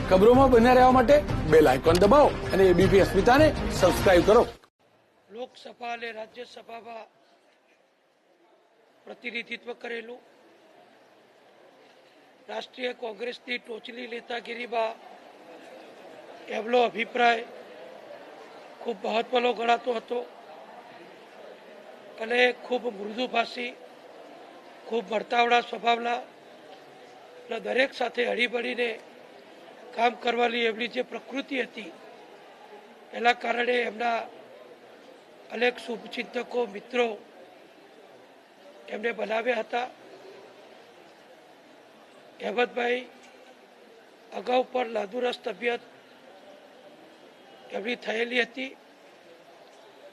ખબરોમાં બન્યા રહેવા માટે બેલ આઇકોન દબાવો અને એબીપી અસ્મિતાને સબસ્ક્રાઇબ કરો. લોકસભા અને રાજ્યસભામાં પ્રતિનિધિત્વ કરેલું, રાષ્ટ્રીય કોંગ્રેસની ટોચની નેતાગીરીમાં એમનો અભિપ્રાય ખૂબ મહત્વનો ગણાતો હતો અને ખૂબ મૃદુભાષી, ખૂબ વર્તાવડા સ્વભાવના અને દરેક સાથે હળીમળીને કામ કરવાની એમની જે પ્રકૃતિ હતી એના કારણે એમના અનેક શુભચિંતકો, મિત્રો એમને બનાવ્યા હતા. અહેમદભાઈ અગાઉ પણ નાદુરસ્ત તબિયત એમની થયેલી હતી.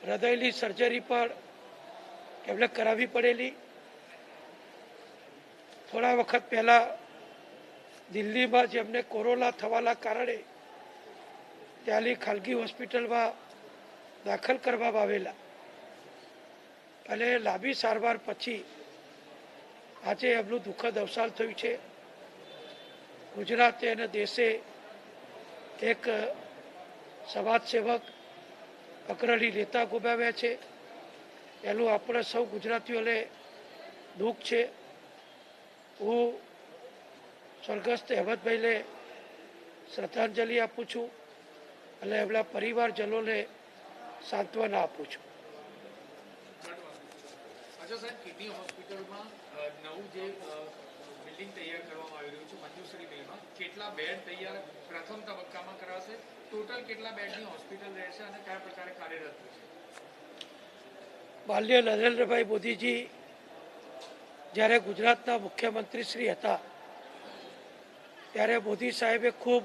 હૃદયની સર્જરી પણ એમને કરાવવી પડેલી. થોડા વખત પહેલાં દિલ્હીમાં જેમને કોરોના થવાના કારણે ત્યાંની ખાનગી હોસ્પિટલમાં દાખલ કરવામાં આવેલા અને લાંબી સારવાર પછી આજે એમનું દુઃખદ અવસાન થયું છે. ગુજરાતે અને દેશે એક સમાજસેવક, અગ્રણી નેતા ગુમાવ્યા છે. એનું આપણે સૌ ગુજરાતીઓને દુઃખ છે. હું સ્વર્ગસ્થ અહેમદભાઈને શ્રદ્ધાંજલિ આપું છું અને એમના પરિવારજનોને સાંત્વના આપું છું. અચ્છા સાહેબ, કિડની હોસ્પિટલમાં નવું જે બિલ્ડિંગ તૈયાર કરવામાં આવી રહ્યું છે મંજુશ્રી બિલમાં, કેટલા બેડ તૈયાર પ્રથમ તબક્કામાં કરાશે? ટોટલ કેટલા બેડની હોસ્પિટલ રહેશે અને કયા પ્રકારે કાર્યરત થશે? માનનીય નરેન્દ્રભાઈ મોદીજી જ્યારે ગુજરાતના મુખ્યમંત્રી શ્રી હતા ત્યારે મોદી સાહેબે ખૂબ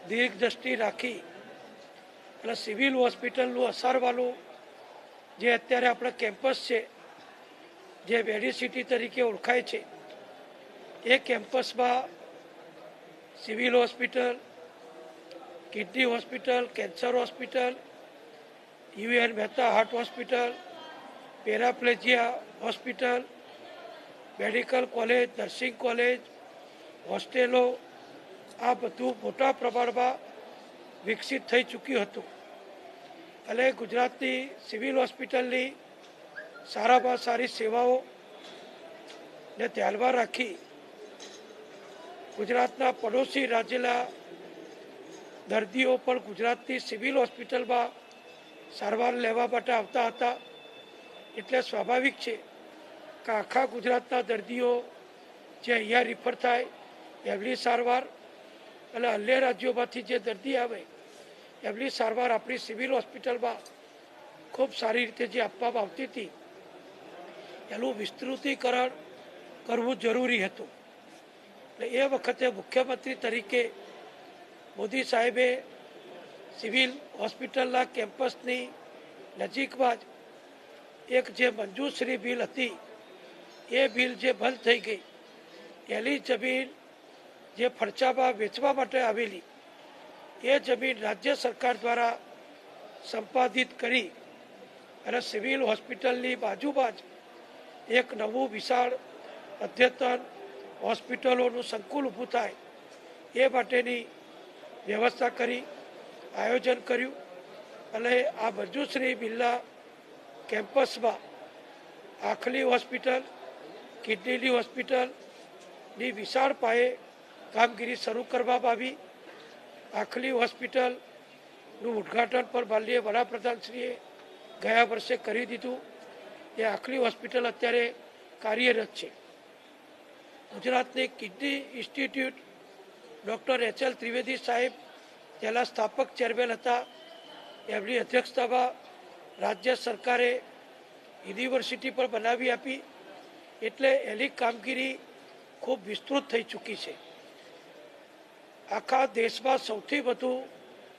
દીર્ઘદ્રષ્ટિ રાખી અને સિવિલ હોસ્પિટલનું અસારવાનું જે અત્યારે આપણા કેમ્પસ છે, જે મેડિસિટી તરીકે ઓળખાય છે, એ કેમ્પસમાં civil hospital, kidney hospital, cancer hospital, UN Mehta heart hospital, paraplegia hospital, medical college, nursing college, હોસ્ટેલો, આ બધું મોટા પ્રમાણમાં વિકસિત થઈ ચૂક્યું હતું અને ગુજરાતની સિવિલ હોસ્પિટલની સારામાં સારી સેવાઓને ધ્યાનમાં રાખી ગુજરાતના પડોશી રાજ્યના દર્દીઓ પણ ગુજરાતની સિવિલ હોસ્પિટલમાં સારવાર લેવા માટે આવતા હતા. એટલે સ્વાભાવિક છે કે આખા ગુજરાતના દર્દીઓ જે અહીંયા રિફર થાય એમની સારવાર અને અન્ય રાજ્યોમાંથી જે દર્દી આવે એમની સારવાર આપણી સિવિલ હોસ્પિટલમાં ખૂબ સારી રીતે જે આપવામાં આવતી હતી એનું વિસ્તૃતીકરણ કરવું જરૂરી હતું. એટલે એ વખતે મુખ્યમંત્રી તરીકે મોદી સાહેબે સિવિલ હોસ્પિટલના કેમ્પસની નજીકમાં જ એક જે મંજુશ્રી બિલ હતી એ બિલ જે બંધ થઈ ગઈ, એની જમીન જે ફરચામાં વેચવા માટે આવેલી એ જમીન રાજ્ય સરકાર દ્વારા સંપાદિત કરી અને સિવિલ હોસ્પિટલની બાજુમાં જ એક નવું વિશાળ અદ્યતન હોસ્પિટલોનું સંકુલ ઊભું થાય એ માટેની વ્યવસ્થા કરી, આયોજન કર્યું અને આ મંજુશ્રી બિલના કેમ્પસમાં આંખની હોસ્પિટલ, કિડનીની હોસ્પિટલની વિશાળ પાયે કામગીરી શરૂ કરવામાં આવી. આંખની હોસ્પિટલનું ઉદ્ઘાટન પણ માનનીય વડાપ્રધાનશ્રીએ ગયા વર્ષે કરી દીધું. એ આંખની હોસ્પિટલ અત્યારે કાર્યરત છે. ગુજરાતની કિડની ઇન્સ્ટિટ્યૂટ ડૉક્ટર એચ.એલ. ત્રિવેદી સાહેબ તેના સ્થાપક ચેરમેન હતા. એમની અધ્યક્ષતામાં રાજ્ય સરકારે યુનિવર્સિટી પર બનાવી આપી. એટલે એની કામગીરી ખૂબ વિસ્તૃત થઈ ચૂકી છે. આખા દેશમાં સૌથી વધુ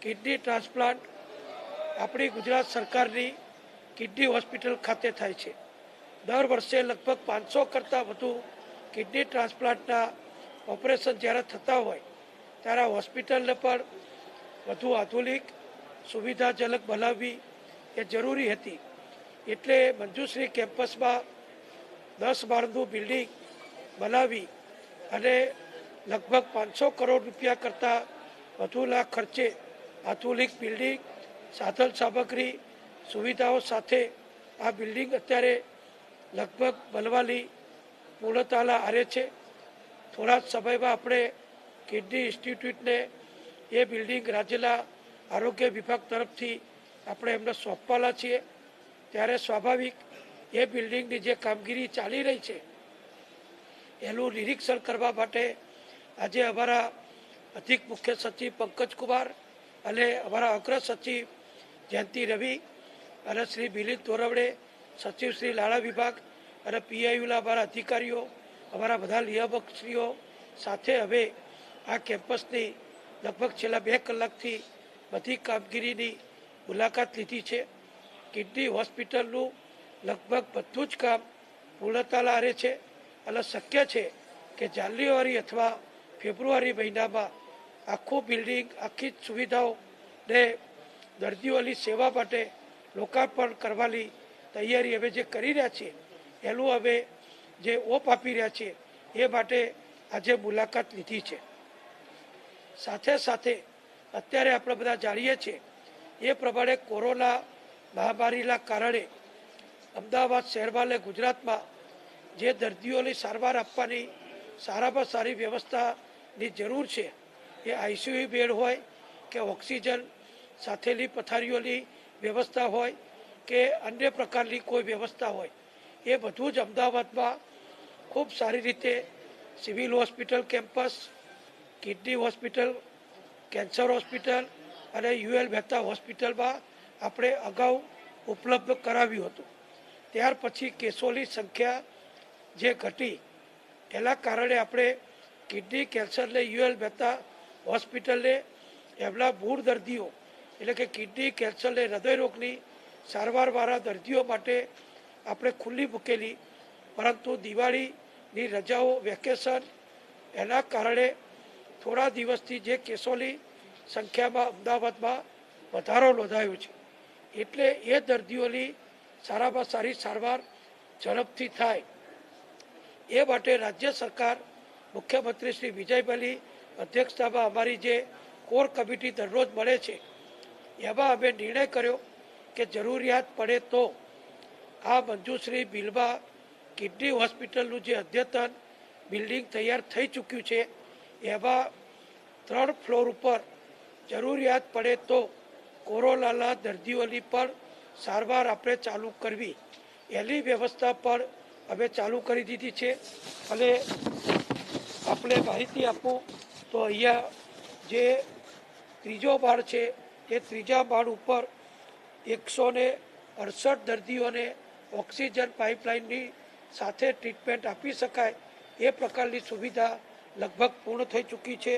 કિડની ટ્રાન્સપ્લાન્ટ આપણી ગુજરાત સરકારની કિડની હોસ્પિટલ ખાતે થાય છે. દર વર્ષે લગભગ 500 કરતાં વધુ કિડની ટ્રાન્સપ્લાન્ટના ઓપરેશન જ્યારે થતા હોય ત્યારે હોસ્પિટલને પણ વધુ આધુનિક, સુવિધાજનક બનાવવી એ જરૂરી હતી. એટલે મંજુશ્રી કેમ્પસમાં 10 માળનું બિલ્ડિંગ બનાવી અને લગભગ 500 કરોડ રૂપિયા કરતાં વધુના ખર્ચે આધુનિક બિલ્ડિંગ, સાધન સામગ્રી, સુવિધાઓ સાથે આ બિલ્ડિંગ અત્યારે લગભગ બનવાની પૂર્ણતાના આરે છે. થોડા જ સમયમાં આપણે કિડની ઇન્સ્ટિટ્યૂટને એ બિલ્ડિંગ રાજ્યના આરોગ્ય વિભાગ તરફથી આપણે એમને સોંપવાના છીએ. ત્યારે સ્વાભાવિક એ બિલ્ડિંગની જે કામગીરી ચાલી રહી છે એનું નિરીક્ષણ કરવા માટે આજે અમારા અધિક મુખ્ય સચિવ પંકજકુમાર અને અમારા અગ્ર સચિવ જયંતિ રવિ અને શ્રી મિલિંદ તોરવડે, સચિવ શ્રી નાણાં વિભાગ અને પીઆઈયુના અમારા અધિકારીઓ, અમારા બધા નિયામકશ્રીઓ સાથે હવે આ કેમ્પસની લગભગ છેલ્લા 2 કલાકથી બધી કામગીરીની મુલાકાત લીધી છે. કિડની હોસ્પિટલનું લગભગ બધું જ કામ પૂર્ણતાના આરે છે અને શક્ય છે કે જાન્યુઆરી અથવા ફેબ્રુઆરી મહિનામાં આખું બિલ્ડિંગ, આખી જ સુવિધાઓને દર્દીઓની સેવા માટે લોકાર્પણ કરવાની તૈયારી અમે જે કરી રહ્યા છીએ એનું અમે જે ઓપ આપી રહ્યા છીએ એ માટે આજે મુલાકાત લીધી છે. સાથે સાથે અત્યારે આપણે બધા જાણીએ છીએ એ પ્રમાણે કોરોના મહામારીના કારણે અમદાવાદ શહેરમાં અને ગુજરાતમાં જે દર્દીઓની સારવાર આપવાની સારામાં સારી વ્યવસ્થાની જરૂર છે, એ આઈસીયુ બેડ હોય કે ઓક્સિજન સાથેની પથારીઓની વ્યવસ્થા હોય કે અન્ય પ્રકારની કોઈ વ્યવસ્થા હોય, એ બધું જ અમદાવાદમાં ખૂબ સારી રીતે civil hospital campus, kidney hospital, cancer hospital અને યુએલ મહેતા હોસ્પિટલમાં આપણે અગાઉ ઉપલબ્ધ કરાવ્યું હતું. ત્યાર પછી કેસોની સંખ્યા જે ઘટી એના કારણે આપણે કિડની કેન્સરને યુએલ મહેતા હોસ્પિટલને એમના મૂળ દર્દીઓ એટલે કે કિડની કેન્સરને હૃદયરોગની સારવારવાળા દર્દીઓ માટે આપણે ખુલ્લી મૂકેલી, પરંતુ દિવાળીની રજાઓ, વેકેશન એના કારણે થોડા દિવસથી જે કેસોની સંખ્યામાં અમદાવાદમાં વધારો નોંધાયો છે. એટલે એ દર્દીઓની સારામાં સારી સારવાર ઝડપથી થાય એ માટે રાજ્ય સરકાર, મુખ્યમંત્રી શ્રી વિજયભાઈની અધ્યક્ષતામાં અમારી જે કોર કમિટી દરરોજ મળે છે એમાં અમે નિર્ણય કર્યો કે જરૂરિયાત પડે તો આ મંજુશ્રી બિલમાં કિડની હોસ્પિટલનું જે અદ્યતન બિલ્ડિંગ તૈયાર થઈ ચૂક્યું છે એમાં 3 ફ્લોર ઉપર જરૂરિયાત પડે તો કોરોનાના દર્દીઓની પણ સારવાર આપણે ચાલુ કરવી, એની વ્યવસ્થા પણ અમે ચાલુ કરી દીધી છે. અને આપણે માહિતી આપું તો અહીંયા જે 3જો માળ છે એ 3જા માળ ઉપર 168 દર્દીઓને ઓક્સિજન પાઇપલાઇનની સાથે ટ્રીટમેન્ટ આપી શકાય એ પ્રકારની સુવિધા લગભગ પૂર્ણ થઈ ચૂકી છે.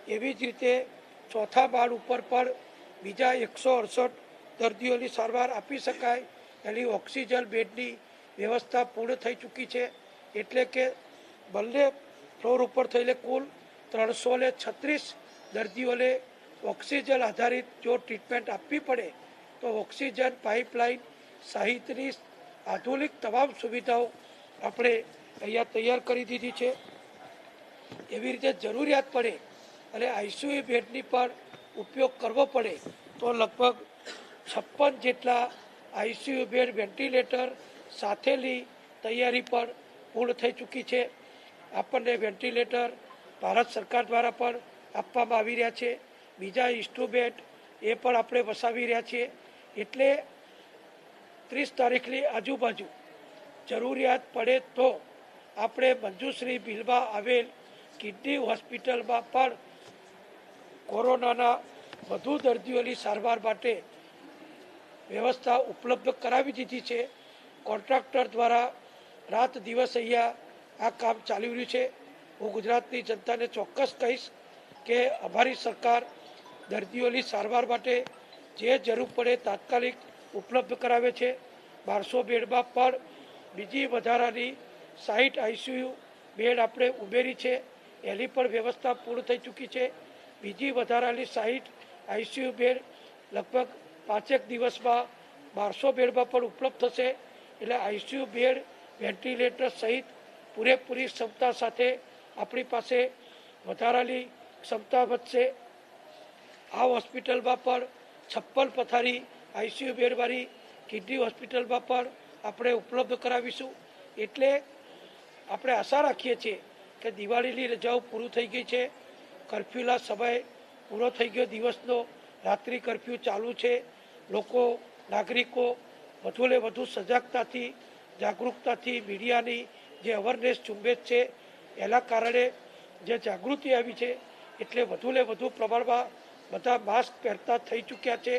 એવી જ રીતે 4થા માળ ઉપર પણ બીજા 168 દર્દીઓની સારવાર આપી શકાય એની ઓક્સિજન બેડની વ્યવસ્થા પૂર્ણ થઈ ચૂકી છે. એટલે કે બંને ફ્લોર ઉપર થઈને કુલ 336 દર્દીઓને ઓક્સિજન આધારિત જો ટ્રીટમેન્ટ આપવી પડે તો ઓક્સિજન પાઇપલાઇન સહિતની આધુનિક તમામ સુવિધાઓ આપણે અહીંયા તૈયાર કરી દીધી છે. એવી રીતે જરૂરિયાત પડે અને આઈસીયુ બેડની પણ ઉપયોગ કરવો પડે તો લગભગ 56 જેટલા આઈસીયુ બેડ, વેન્ટિલેટર સાથેની તૈયારી પણ પૂર્ણ થઈ ચૂકી છે. આપણને વેન્ટિલેટર ભારત સરકાર દ્વારા પણ આપવામાં આવી રહ્યા છે. બીજા ઇન્સ્ટ્રુમેન્ટ એ પણ આપણે વસાવી રહ્યા છીએ. એટલે 30 તારીખની આજુબાજુ જરૂરિયાત પડે તો આપણે મંજુશ્રી બિલમાં આવેલ કિડની હોસ્પિટલમાં પણ કોરોનાના વધુ દર્દીઓની સારવાર માટે વ્યવસ્થા ઉપલબ્ધ કરાવી દીધી છે. કોન્ટ્રાક્ટર દ્વારા રાત દિવસ અહીંયા આ કામ ચાલી રહ્યું છે. હું ગુજરાતની જનતાને ચોક્કસ કહીશ કે અમારી સરકાર દર્દીઓની સારવાર માટે જે જરૂર પડે તાત્કાલિક ઉપલબ્ધ કરાવે છે. 1200 બેડમાં પણ બીજી વધારાની 60 આઈસીયુ બેડ આપણે ઉમેરી છે, એની પણ વ્યવસ્થા પૂર્ણ થઈ ચૂકી છે. બીજી વધારાની 60 આઈસીયુ બેડ લગભગ 5 દિવસમાં 1200 બેડમાં પણ ઉપલબ્ધ થશે. એટલે આઈસીયુ બેડ, વેન્ટિલેટર સહિત પૂરેપૂરી ક્ષમતા સાથે આપણી પાસે વધારાની ક્ષમતા વધશે. આ હોસ્પિટલમાં પણ 56 પથારી આઈસીયુ બેડવાળી કિડની હોસ્પિટલમાં પણ આપણે ઉપલબ્ધ કરાવીશું. એટલે આપણે આશા રાખીએ છીએ કે દિવાળીની રજાઓ પૂરું થઈ ગઈ છે, કર્ફ્યુના સમય પૂરો થઈ ગયો દિવસનો, રાત્રિ કર્ફ્યુ ચાલુ છે. લોકો નાગરિકો વધુને વધુ સજાગતાથી જાગૃતતાથી મીડિયાની જે અવેરનેસ ઝુંબેશ છે એના કારણે જે જાગૃતિ આવી છે એટલે વધુને વધુ પ્રમાણમાં બધા માસ્ક પહેરતા થઈ ચૂક્યા છે.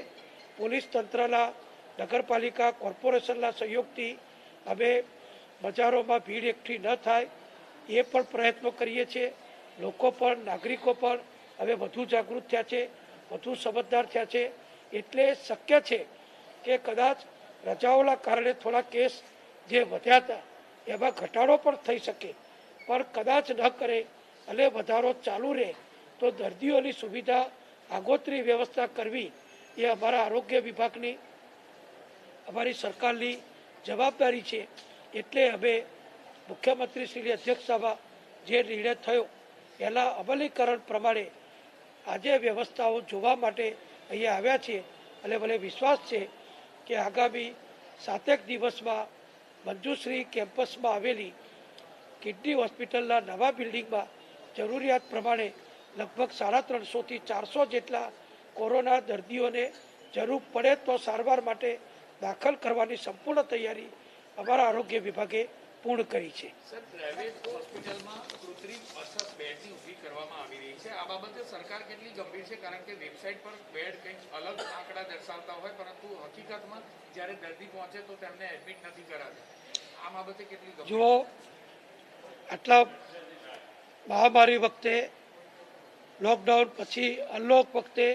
પોલીસ તંત્રના, નગરપાલિકા, કોર્પોરેશનના સહયોગથી અમે બજારોમાં ભીડ એકઠી ન થાય એ પણ પ્રયત્નો કરીએ છીએ. લોકો પણ, નાગરિકો પણ હવે વધુ જાગૃત થયા છે, વધુ સમજદાર થયા છે. એટલે શક્ય છે કે કદાચ રજાઓના કારણે થોડા કેસ જે વધ્યા હતા એમાં ઘટાડો પણ થઈ શકે, પણ કદાચ ન કરે અને વધારો ચાલુ રહે તો દર્દીઓની સુવિધા આગોતરી વ્યવસ્થા કરવી એ અમારા આરોગ્ય વિભાગની, અમારી સરકારની જવાબદારી છે. એટલે અમે મુખ્યમંત્રીશ્રીની અધ્યક્ષતામાં જે નિર્ણય થયો એના અમલીકરણ પ્રમાણે આજે વ્યવસ્થાઓ જોવા માટે અહીંયા આવ્યા છીએ. અને મને વિશ્વાસ છે કે આગામી 7 દિવસમાં મંજુશ્રી કેમ્પસમાં આવેલી કિડની હોસ્પિટલના નવા બિલ્ડિંગમાં જરૂરિયાત પ્રમાણે લગભગ 350 થી 400 જેટલા કોરોના દર્દીઓને જરૂર પડે તો સારવાર માટે દાખલ કરવાની સંપૂર્ણ તૈયારી અમારા આરોગ્ય વિભાગે પૂર્ણ કરી છે. સર, પ્રાઇવેટ હોસ્પિટલમાં કૃત્રિમ અછત બેડની ઊભી કરવામાં આવી રહી છે. આ બાબતે સરકાર કેટલી ગંભીર છે? કારણ કે વેબસાઇટ પર બેડ કંઈક અલગ આંકડા દર્શાવતા હોય, પરંતુ હકીકતમાં જ્યારે દર્દી પહોંચે તો તેમને એડમિટ નથી કરાતા. આ બાબતે કેટલી ગંભીર? જો આટલા મહામારી વખતે, લોકડાઉન પછી અનલોક વખતે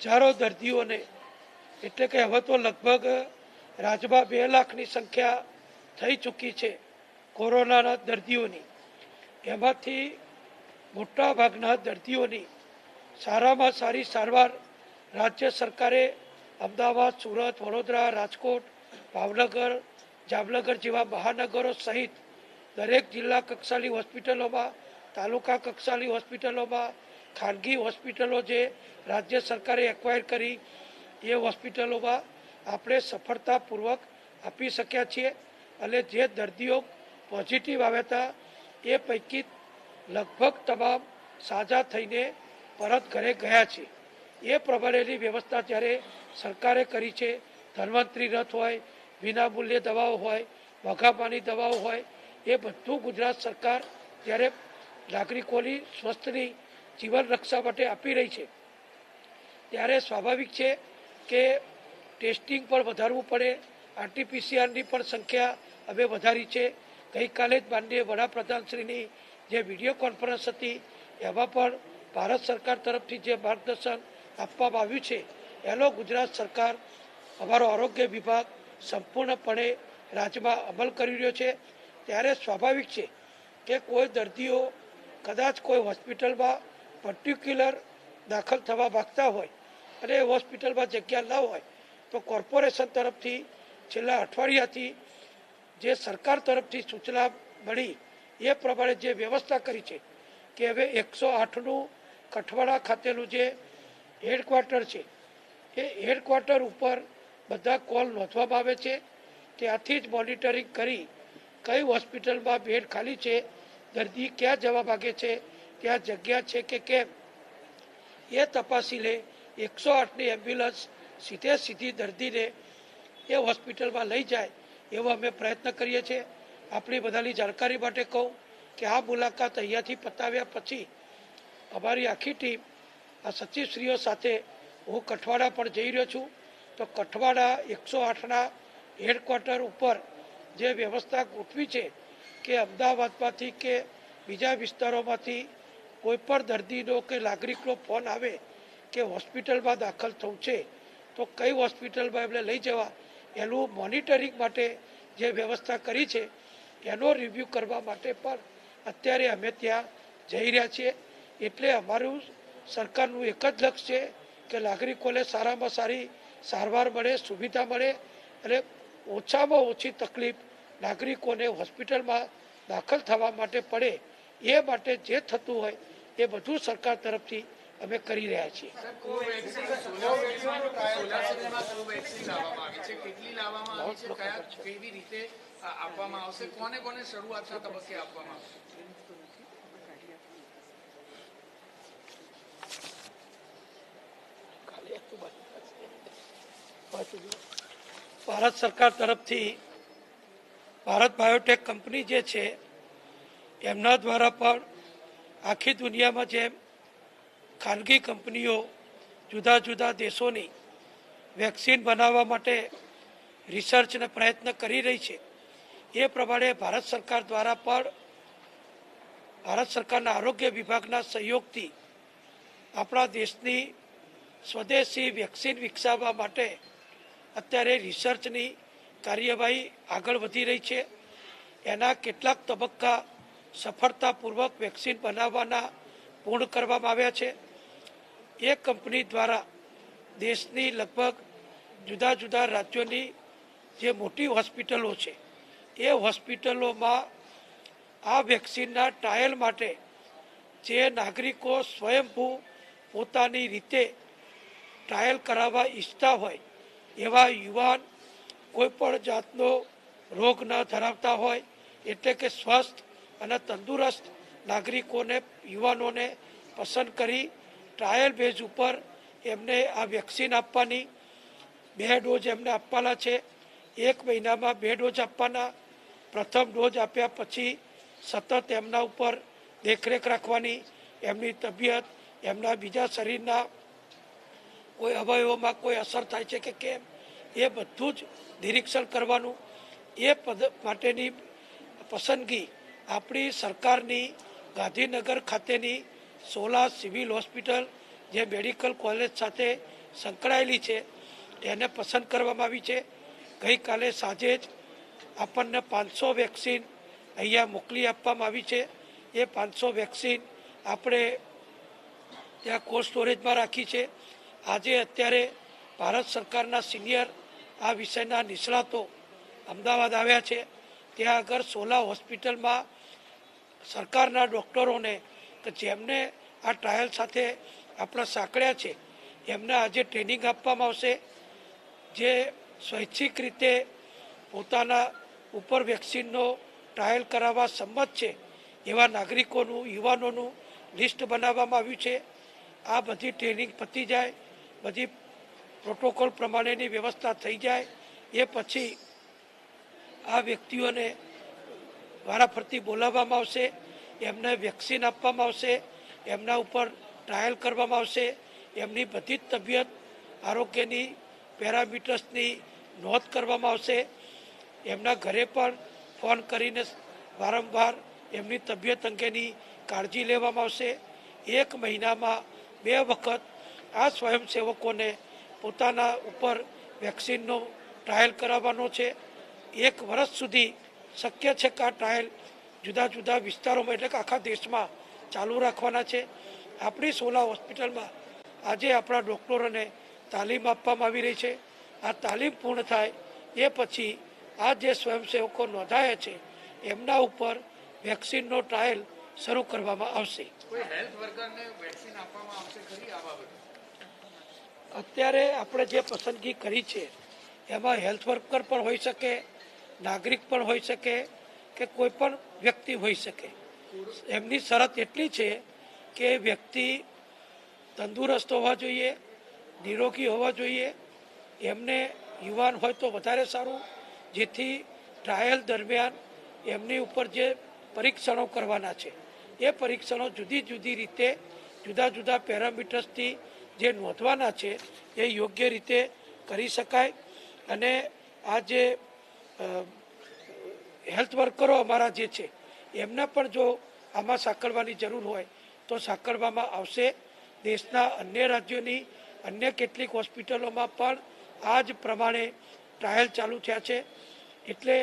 હજારો દર્દીઓને, એટલે કે હવે તો લગભગ રાજ્યમાં 2 લાખની સંખ્યા થઈ ચૂકી છે કોરોનાના દર્દીઓની. એમાંથી મોટા ભાગના દર્દીઓની સારામાં સારી સારવાર રાજ્ય સરકારે અમદાવાદ, સુરત, વડોદરા, રાજકોટ, ભાવનગર, જામનગર જેવા મહાનગરો સહિત દરેક જિલ્લા કક્ષાની હોસ્પિટલોમાં, તાલુકા કક્ષાની હોસ્પિટલોમાં, ખાનગી હોસ્પિટલો જે રાજ્ય સરકારે એક્વાયર કરી એ હોસ્પિટલોમાં આપણે સફળતાપૂર્વક આપી શક્યા છીએ. અને જે દર્દીઓ પોઝિટિવ આવ્યા હતા એ પૈકી લગભગ તમામ સાજા થઈને પરત ઘરે ગયા છે. એ પ્રમાણેની વ્યવસ્થા જ્યારે સરકારે કરી છે. ધન્વંતરી રથ હોય, વિનામૂલ્યે દવાઓ હોય, મોંઘામાંની દવાઓ હોય, એ બધું ગુજરાત સરકાર જ્યારે નાગરિકોની સ્વસ્થની જીવન રક્ષા માટે આપી રહી છે ત્યારે સ્વાભાવિક છે કે ટેસ્ટિંગ પણ વધારવું પડે. આરટીપીસીઆરની પણ સંખ્યા હવે વધારી છે. ગઈકાલે જ માનનીય વડાપ્રધાનશ્રીની જે વિડીયો કોન્ફરન્સ હતી એમાં પણ ભારત સરકાર તરફથી જે માર્ગદર્શન આપવામાં આવ્યું છે એનો ગુજરાત સરકાર, અમારો આરોગ્ય વિભાગ સંપૂર્ણપણે રાજ્યમાં અમલ કરી રહ્યો છે. ત્યારે સ્વાભાવિક છે કે કોઈ દર્દીઓ કદાચ કોઈ હોસ્પિટલમાં પર્ટિક્યુલર દાખલ થવા માગતા હોય અને હોસ્પિટલમાં જગ્યા ન હોય તો કોર્પોરેશન તરફથી છેલ્લા અઠવાડિયાથી જે સરકાર તરફથી સૂચના મળી એ પ્રમાણે જે વ્યવસ્થા કરી છે કે હવે 108નું કઠવાડા ખાતેનું જે હેડક્વાર્ટર છે એ હેડક્વાર્ટર ઉપર બધા કોલ નોંધવામાં આવે છે. ત્યાંથી જ મોનિટરિંગ કરી કઈ હોસ્પિટલમાં બેડ ખાલી છે, દર્દી ક્યાં જવા માગે છે, ત્યાં જગ્યા છે કે કેમ એ તપાસી લે. 108ની એમ્બ્યુલન્સ સીધી દર્દીને એ હોસ્પિટલમાં લઈ જાય એવો અમે પ્રયત્ન કરીએ છીએ. આપણી બધાની જાણકારી માટે કહું કે આ મુલાકાત અહીંયાથી પતાવ્યા પછી અમારી આખી ટીમ આ સચિવશ્રીઓ સાથે હું કઠવાડા પણ જઈ રહ્યો છું. તો કઠવાડા 108ના હેડક્વાર્ટર ઉપર જે વ્યવસ્થા ગોઠવી છે કે અમદાવાદમાંથી કે બીજા વિસ્તારોમાંથી કોઈ પણ દર્દીનો કે નાગરિકનો ફોન આવે કે હોસ્પિટલમાં દાખલ થવું છે તો કઈ હોસ્પિટલમાં એમને લઈ જવા, એનું મોનિટરિંગ માટે જે વ્યવસ્થા કરી છે એનો રિવ્યૂ કરવા માટે પણ અત્યારે અમે ત્યાં જઈ રહ્યા છીએ. એટલે અમારું સરકારનું એક જ લક્ષ્ય છે કે નાગરિકોને સારામાં સારી સારવાર મળે, સુવિધા મળે અને ઓછામાં ઓછી તકલીફ નાગરિકોને હોસ્પિટલમાં દાખલ થવા માટે પડે એ માટે જે થતું હોય એ બધું સરકાર તરફથી અમે કરી રહ્યા છીએ. કોવેક્સિન 16 કોવેક્સિન લાવવામાં આવી છે, કેટલી લાવવામાં આવી છે, કેવી રીતે આપવામાં આવશે, કોને કોને શરૂઆતના તબક્કે આપવામાં આવશે? ભારત સરકાર તરફથી ભારત બાયોટેક કંપની જે છે એમના દ્વારા પણ આખી દુનિયામાં જેમ ખાનગી કંપનીઓ જુદા જુદા દેશોની વેક્સિન બનાવવા માટે રિસર્ચ અને પ્રયત્ન કરી રહી છે, એ પ્રમાણે ભારત સરકાર દ્વારા પણ ભારત સરકારના આરોગ્ય વિભાગના સહયોગથી આપણા દેશની સ્વદેશી વેક્સિન વિકસાવવા માટે અત્યારે રિસર્ચની કાર્યવાહી આગળ વધી રહી છે. એના કેટલાક તબક્કા સફળતાપૂર્વક વેક્સિન બનાવવાના પૂર્ણ કરવામાં આવ્યા છે. એ કંપની દ્વારા દેશની લગભગ જુદા જુદા રાજ્યોની જે મોટી હોસ્પિટલો છે એ હોસ્પિટલોમાં આ વેક્સિનના ટ્રાયલ માટે જે નાગરિકો સ્વયંભૂ પોતાની રીતે ટ્રાયલ કરાવવા ઈચ્છતા હોય એવા યુવાન કોઈ પણ જાતનો રોગ ન ધરાવતા હોય, એટલે કે સ્વસ્થ અને તંદુરસ્ત નાગરિકોને યુવાનોને પસંદ કરી ટ્રાયલ બેઝ ઉપર એમને આ વેક્સિન આપવાની. 2 ડોઝ એમને આપવાના છે. 1 મહિનામાં 2 ડોઝ આપવાના. પ્રથમ ડોઝ આપ્યા પછી સતત એમના ઉપર દેખરેખ રાખવાની. એમની તબિયત, એમના બીજા શરીરના કોઈ અવયવોમાં કોઈ અસર થાય છે કે કેમ, એ બધું જ નિરીક્ષણ કરવાનું. એ માટેની પસંદગી આપણી સરકારની ગાંધીનગર ખાતેની 16 સિવિલ હોસ્પિટલ જે મેડિકલ કોલેજ સાથે સંકળાયેલી છે એને પસંદ કરવામાં આવી છે. ગઈકાલે સાંજે જ આપણને 500 વેક્સિન અહીંયા મોકલી આપવામાં આવી છે. એ 500 વેક્સિન આપણે ત્યાં કોલ્ડ સ્ટોરેજમાં રાખી છે. આજે અત્યારે ભારત સરકારના સિનિયર આ વિષયના નિષ્ણાતો અમદાવાદ આવ્યા છે. ત્યાં આગળ 16 હોસ્પિટલમાં સરકારના ડૉક્ટરોને કે જેમને આ ટ્રાયલ સાથે આપણા સાંકળ્યા છે એમને આજે ટ્રેનિંગ આપવામાં આવશે. જે સ્વૈચ્છિક રીતે પોતાના ઉપર વેક્સિનનો ટ્રાયલ કરાવવા સંમત છે એવા નાગરિકોનું, યુવાનોનું લિસ્ટ બનાવવામાં આવ્યું છે. આ બધી ટ્રેનિંગ પતી જાય, બધી પ્રોટોકોલ પ્રમાણેની વ્યવસ્થા થઈ જાય એ પછી આ વ્યક્તિઓને વારાફરતી બોલાવવામાં આવશે, એમને વેક્સિન આપવામાં આવશે, એમના ઉપર ટ્રાયલ કરવામાં આવશે. એમની બધી જ તબિયત આરોગ્યની પેરામીટર્સની નોંધ કરવામાં આવશે. એમના ઘરે પણ ફોન કરીને વારંવાર એમની તબિયત અંગેની કાળજી લેવામાં આવશે. 1 મહિનામાં 2 વખત આ સ્વયંસેવકોને પોતાના ઉપર વેક્સિનનો ટ્રાયલ કરાવવાનો છે. 1 વર્ષ સુધી શક્ય છે કે આ ટ્રાયલ જુદા જુદા વિસ્તારોમાં એટલે કે આખા દેશમાં ચાલુ રાખવાના છે. આપણી 16 હોસ્પિટલમાં આજે આપણા ડૉક્ટરોને તાલીમ આપવામાં આવી રહી છે. આ તાલીમ પૂર્ણ થાય એ પછી આ જે સ્વયંસેવકો નોંધાયા છે એમના ઉપર વેક્સિનનો ટ્રાયલ શરૂ કરવામાં આવશે. કોઈ હેલ્થ વર્કરને વેક્સિન આપવામાં આવશે ખરી આ બાબતે? અત્યારે આપણે જે પસંદગી કરી છે એમાં હેલ્થ વર્કર પણ હોઈ શકે, નાગરિક પણ હોઈ શકે કે કોઈ પણ વ્યક્તિ હોઈ શકે. એમની શરત એટલી છે કે વ્યક્તિ તંદુરસ્ત હોવા જોઈએ, નિરોગી હોવા જોઈએ, એમને યુવાન હોય તો વધારે સારું, જેથી ટ્રાયલ દરમિયાન એમની ઉપર જે પરીક્ષણો કરવાના છે એ પરીક્ષણો જુદી જુદી રીતે જુદા જુદા પેરામીટર્સથી જે નોંધવાના છે એ યોગ્ય રીતે કરી શકાય. અને આ જે હેલ્થ વર્કરો અમારા જે છે એમને પણ જો આમાં સાંકળવાની જરૂર હોય તો સાંકળવામાં આવશે. દેશના અન્ય રાજ્યોની અન્ય કેટલીક હોસ્પિટલોમાં પણ આ જ પ્રમાણે ટ્રાયલ ચાલુ થયા છે. એટલે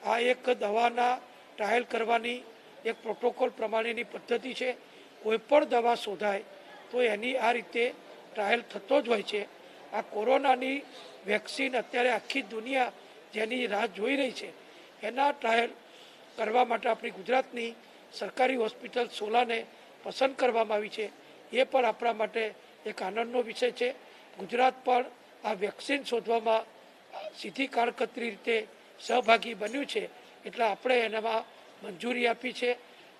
આ એક દવાના ટ્રાયલ કરવાની એક પ્રોટોકોલ પ્રમાણેની પદ્ધતિ છે. કોઈ પણ દવા શોધાય તો એની આ રીતે ટ્રાયલ થતો જ હોય છે. આ કોરોનાની વેક્સિન અત્યારે આખી દુનિયા જેની રાહ જોઈ રહી છે એના ટ્રાયલ કરવા માટે આપણી ગુજરાતની સરકારી હોસ્પિટલ સોલાને પસંદ કરવામાં આવી છે એ પણ આપણા માટે એક આનંદનો વિષય છે. ગુજરાત પણ આ વેક્સિન શોધવામાં સીધી કારકતરી રીતે સહભાગી બન્યું છે એટલે આપણે એનામાં મંજૂરી આપી છે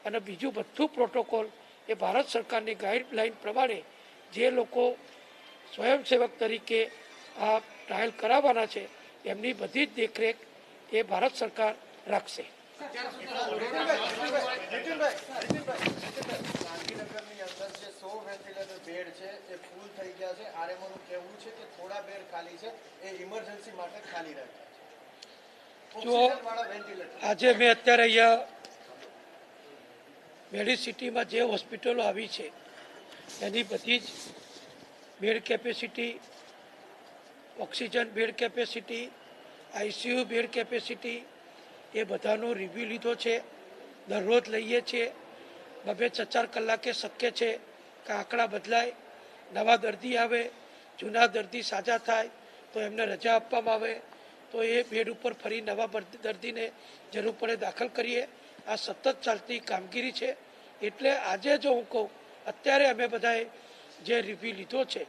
અને બીજું બધું પ્રોટોકોલ એ ભારત સરકારની ગાઈડલાઈન પ્રમાણે જે લોકો સ્વયંસેવક તરીકે આ ટ્રાયલ કરાવવાના છે એમની બધી જ દેખરેખ એ ભારત સરકાર રાખશે. ગાંધીનગરની અંદર જે 100 વેન્ટિલેટર બેડ છે એ ફૂલ થઈ ગયા છે. આરએમઓનું કહેવું છે કે થોડા બેડ ખાલી છે, એ ઇમરજન્સી માટે ખાલી રહે છે. જો આજે મેં અત્યારે અહીંયા મેડિસિટીમાં જે હોસ્પિટલો આવી છે એની બધી જ bed capacity, oxygen bed capacity, ICU bed capacity એ બધાનો રિવ્યૂ લીધો છે. દરરોજ લઈએ છીએ. 2-4 કલાકે શક્ય છે કે આંકડા બદલાય, નવા દર્દી આવે, જૂના દર્દી સાજા થાય તો એમને રજા આપવામાં આવે તો એ બેડ ઉપર ફરી નવા દર્દીને જરૂર પડે દાખલ કરીએ. આ સતત ચાલતી કામગીરી છે. એટલે આજે જો હું કહું, અત્યારે અમે બધાએ જે રિવ્યૂ લીધો છે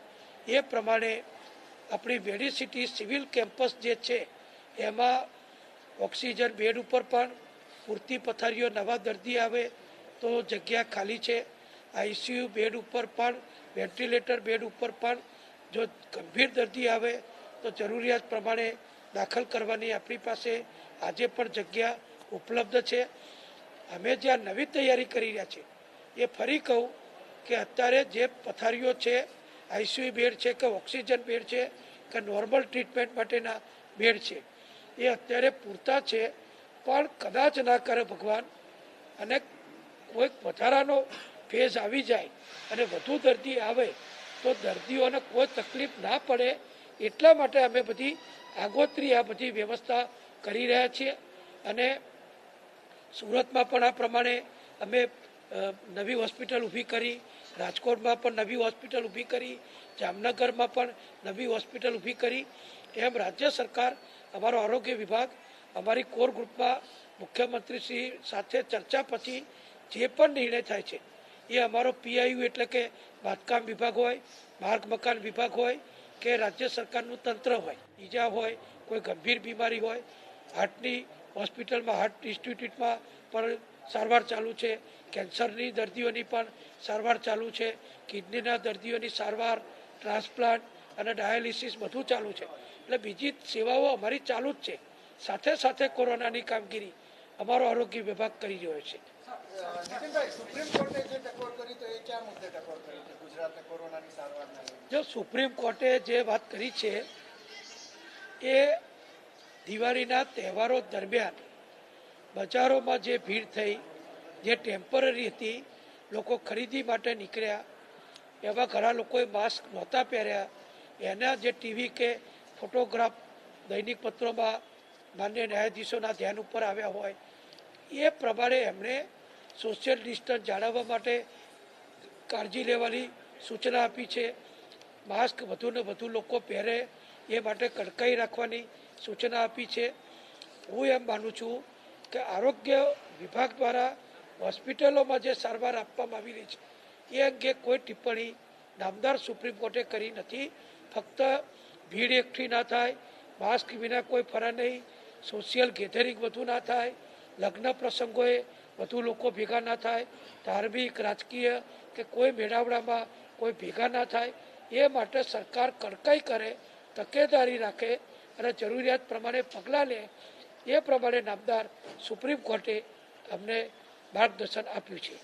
એ પ્રમાણે આપણી મેડિસિટી સિવિલ કેમ્પસ જે છે એમાં ઓક્સિજન બેડ ઉપર પણ પૂરતી પથારીઓ, નવા દર્દી આવે તો જગ્યા ખાલી છે. આઈસીયુ બેડ ઉપર પણ, વેન્ટિલેટર બેડ ઉપર પણ જો ગંભીર દર્દી આવે તો જરૂરિયાત પ્રમાણે દાખલ કરવાની આપણી પાસે આજે પણ જગ્યા ઉપલબ્ધ છે. અમે જ્યાં નવી તૈયારી કરી રહ્યા છીએ એ ફરી કહું કે અત્યારે જે પથારીઓ છે, આઈસીયુ બેડ છે કે ઓક્સિજન બેડ છે કે નોર્મલ ટ્રીટમેન્ટ માટેના બેડ છે એ અત્યારે પૂરતા છે. પણ કદાચ ના કરે ભગવાન અને કોઈક વધારાનો ફેઝ આવી જાય અને વધુ દર્દી આવે તો દર્દીઓને કોઈ તકલીફ ના પડે એટલા માટે અમે બધી આગોતરી આ બધી વ્યવસ્થા કરી રહ્યા છીએ. અને સુરતમાં પણ આ પ્રમાણે અમે નવી હોસ્પિટલ ઊભી કરી, રાજકોટમાં પણ નવી હોસ્પિટલ ઊભી કરી, જામનગરમાં પણ નવી હોસ્પિટલ ઊભી કરી. એમ રાજ્ય સરકાર, અમારો આરોગ્ય વિભાગ, અમારી કોર ગ્રુપમાં મુખ્યમંત્રીશ્રી સાથે ચર્ચા પછી જે પણ નિર્ણય થાય છે એ અમારો પીઆઈયુ એટલે કે બાંધકામ વિભાગ હોય, માર્ગ મકાન વિભાગ હોય કે રાજ્ય સરકારનું તંત્ર હોય, ઈજા હોય, કોઈ ગંભીર બીમારી હોય, હાર્ટની હોસ્પિટલમાં, હાર્ટ ઇન્સ્ટિટ્યૂટમાં પણ સારવાર ચાલુ છે, કેન્સરની દર્દીઓની પણ સારવાર ચાલુ છે, કિડનીના દર્દીઓની સારવાર, ટ્રાન્સપ્લાન્ટ અને ડાયાલિસિસ બધું ચાલુ છે. એટલે બીજી સેવાઓ અમારી ચાલુ જ છે. સાથે સાથે કોરોનાની કામગીરી અમારો આરોગ્ય વિભાગ કરી રહ્યો છે. નીતિનભાઈ, સુપ્રીમ કોર્ટે જે ટકોર કરી તો એ ક્યાં મુદ્દે ટકોર કરી છે ગુજરાતને કોરોનાની સારવારના? જો સુપ્રીમ કોર્ટે જે વાત કરી છે એ દિવાળીના તહેવારો દરમિયાન બજારોમાં જે ભીડ થઈ, જે ટેમ્પરરી હતી, લોકો ખરીદી માટે નીકળ્યા, એવા ઘણા લોકોએ માસ્ક નહોતા પહેર્યા, એના જે ટીવી કે ફોટોગ્રાફ દૈનિક પત્રોમાં માન્ય ન્યાયાધીશોના ધ્યાન ઉપર આવ્યા હોય એ પ્રમાણે એમણે સોશિયલ ડિસ્ટન્સ જાળવવા માટે કાળજી લેવાની સૂચના આપી છે. માસ્ક વધુને વધુ લોકો પહેરે એ માટે કડકાઈ રાખવાની સૂચના આપી છે. હું એમ માનું છું કે આરોગ્ય વિભાગ દ્વારા હોસ્પિટલોમાં જે સારવાર આપવામાં આવી રહી છે એ અંગે કોઈ ટિપ્પણી નામદાર સુપ્રીમ કોર્ટે કરી નથી. ફક્ત ભીડ એકઠી ના થાય, માસ્ક વિના કોઈ ફરે નહીં, સોશિયલ ગેધરિંગ વધુ ના થાય, લગ્ન પ્રસંગોએ વધુ લોકો ભેગા ના થાય, ધાર્મિક, રાજકીય કે કોઈ મેળાવડામાં કોઈ ભેગા ના થાય એ માટે સરકાર કડકાઈ કરે, તકેદારી રાખે અને જરૂરિયાત પ્રમાણે પગલાં લે એ પ્રમાણે નામદાર સુપ્રીમ કોર્ટે અમને માર્ગદર્શન આપ્યું છે.